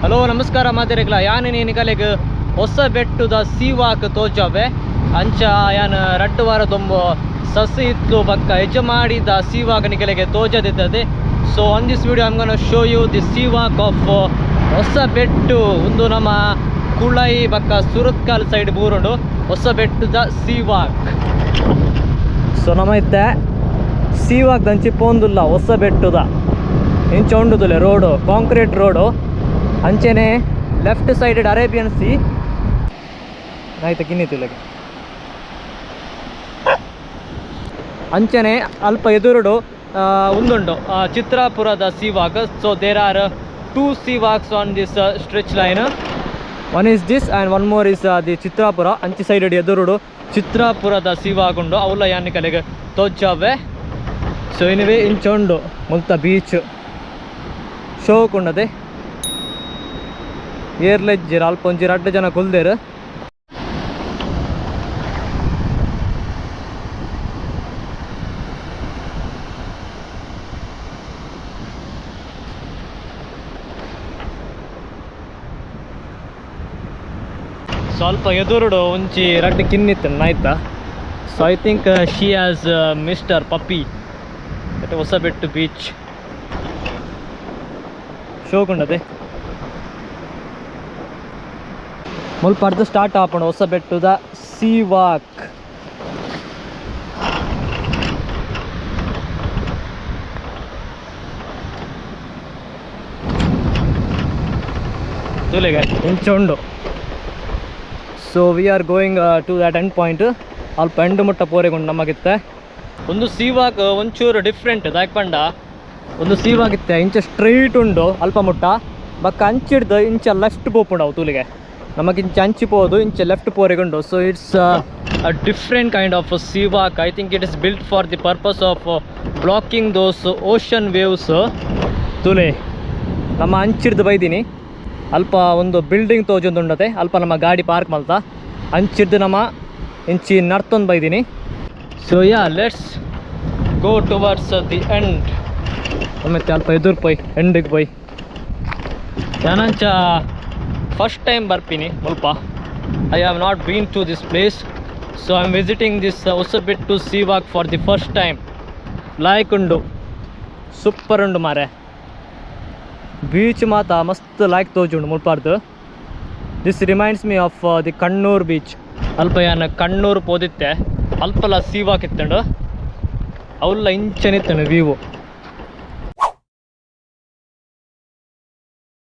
Hello ನಮಸ್ಕಾರ ಮಾತಿರಕ್ಲ ಯಾನ್ ನಿಕಲೆಗ್ ಹೊಸ ಬೆಟ್ಟದ ಸೀವಾಕ್ ತೋಜವೆ ಅಂಚ ಯಾನ್ ರಡ್ಡು ವಾರ ತೊಂಬು ಸಸಿ ಇತ್ತು ಪಕ್ಕ ಹೆಜ್ಜೆ ಮಾಡಿದ ಸೀವಾಕ್ ನಿಕಲೆಗೆ ತೋಜದಿದ್ದದೆ. So on this video I'm gonna show you the seawalk of Hosabettu ಒಂದು ನಮ್ಮ ಕುಳೈ ಪಕ್ಕ ಸುರತ್ಕಲ್ ಸೈಡ್ ಬೂರುಂಡು ಹೊಸ ಬೆಟ್ಟದ ಸೀವಾಕ್. ಸೊ ನಮ್ಮ ಇತ್ತೆ ಸೀವಾಕ್ ದಂಚಿ ಪೋಂದುಲ್ಲ ಹೊಸ ಬೆಟ್ಟದ ಇಂಚ ಉಂಡುದುಲೆ ರೋಡು ಕಾಂಕ್ರೀಟ್ ರೋಡು ಅಂಚೆನೆ ಲೆಫ್ಟ್ ಸೈಡ್ ಅರೇಬಿಯನ್ ಸಿ ಆಯ್ತು ಕಿನ್ನಿತಿಲ್ಲಗೆ ಅಂಚನೆ ಅಲ್ಪ ಎದುರುಡು ಒಂದುಂಡು ಚಿತ್ರಾಪುರದ seawalk. So there are 2 seawalks on this stretch line. One is this and one more is the Chitrapura. ಅಂಚೆ ಸೈಡ್ ಎದುರುಡು ಚಿತ್ರಾಪುರದ ಸೀವಾಕ್ ಉಂಡು ಅವಳ ಯಾನ್ ಕಲೆಗೆ ತೋಜವೆ. ಸೊ ಎನಿವೆ ಇಂಚ ಉಂಡು ಮುಲ್ತ ಬೀಚ್ ಶೋಕುಂಡದೆ ಏರ್ಲೆಜ್ಜಿರ ಅಲ್ಪ ಒಂಜಿ 2 ಜನ ಕುಲ್ದೇರು. ಸ್ವಲ್ಪ ಎದುರುಡು ಒಂಚಿ 2 ಕಿನ್ನಿತ್ತು ಆಯ್ತಾ. So I think she has mister Pappi at ಹೊಸ ಬೆಟ್ಟು ಬೀಚ್ ಶೋಕುಂಡದೆ ಮುಲ್ಪ ಅರ್ಧ ಸ್ಟಾರ್ಟ್ ಆಪುಂಡು ಹೊಸ ಬೆಟ್ಟದ ಸೀವಾಕ್. ತುಲೆಗೆ ಇಂಚ ಉಂಡು. So we are going to that end point. ಅಲ್ಪ ಎಂಡು ಮುಟ್ಟ ಪೋರೆಗುಂಡು ನಮಗಿತ್ತೆ ಒಂದು ಸೀವಾಕ್ ಒಂಚೂರು ಡಿಫ್ರೆಂಟ್ ದಾಯ್ಪಂಡ ಒಂದು ಸೀವಾಕ್ ಇತ್ತೆ ಇಂಚ ಸ್ಟ್ರೈಟ್ ಉಂಡು ಅಲ್ಪ ಮುಟ್ಟ ಬಕ್ಕ ಅಂಚಿಡ್ದು ಇಂಚ ಲೆಫ್ಟ್ ಪೋಪುಂಡು ಅವು ತೂಲಿಗೆ ನಮಗೆ ಇಂಚ ಅಂಚಿ ಪೋದು ಇಂಚ ಲೆಫ್ಟ್ ಪೋರೆಗುಂಡು. So it's a different kind of seawalk. I think it is built for the purpose of blocking those ocean waves. ತುಲೆ ನಮ್ಮ ಅಂಚಿಡ್ದು ಬೈದೀನಿ ಅಲ್ಪ ಒಂದು ಬಿಲ್ಡಿಂಗ್ ತೋಜೊಂದುಂಡತೆ ಅಲ್ಪ ನಮ್ಮ ಗಾಡಿ ಪಾರ್ಕ್ ಮಲ್ತ ಅಂಚಿಡ್ದು ನಮ್ಮ ಇಂಚಿ ನಡ್ತೊಂದು ಬೈದೀನಿ. So yeah let's go towards the end. ಮತ್ತೆ ಅಲ್ಪ ಎದುರು ಪೋಯ್ ಎಂಡಿಗೆ ಪೋಯ್ ಯಾನಂಚ ಫಸ್ಟ್ ಟೈಮ್ ಬರ್ತೀನಿ ಮುಲ್ಪ. I have not been to this place. So I am visiting this Hosabettu seawalk for the first time. ಲಾಯ್ಕ್ ಉಂಡು ಸೂಪರ್ ಉಂಡು ಮಾರೆ ಬೀಚ್ ಮಾತ ಮಸ್ತ್ ಲಾಯ್ಕ್ ತೋಜುಂಡು ಮುಲ್ಪಾರ್ದು. This reminds me of the Kannur beach. ಅಲ್ಪ ಯಾನ ಕಣ್ಣೂರು ಪೋದಿತ್ತೆ ಅಲ್ಪಲ ಸೀವಾಕ್ ಇತ್ತಂಡು ಅವಲ್ಲ ಇಂಚನಿತ್ತಂಡು ವ್ಯೂವು.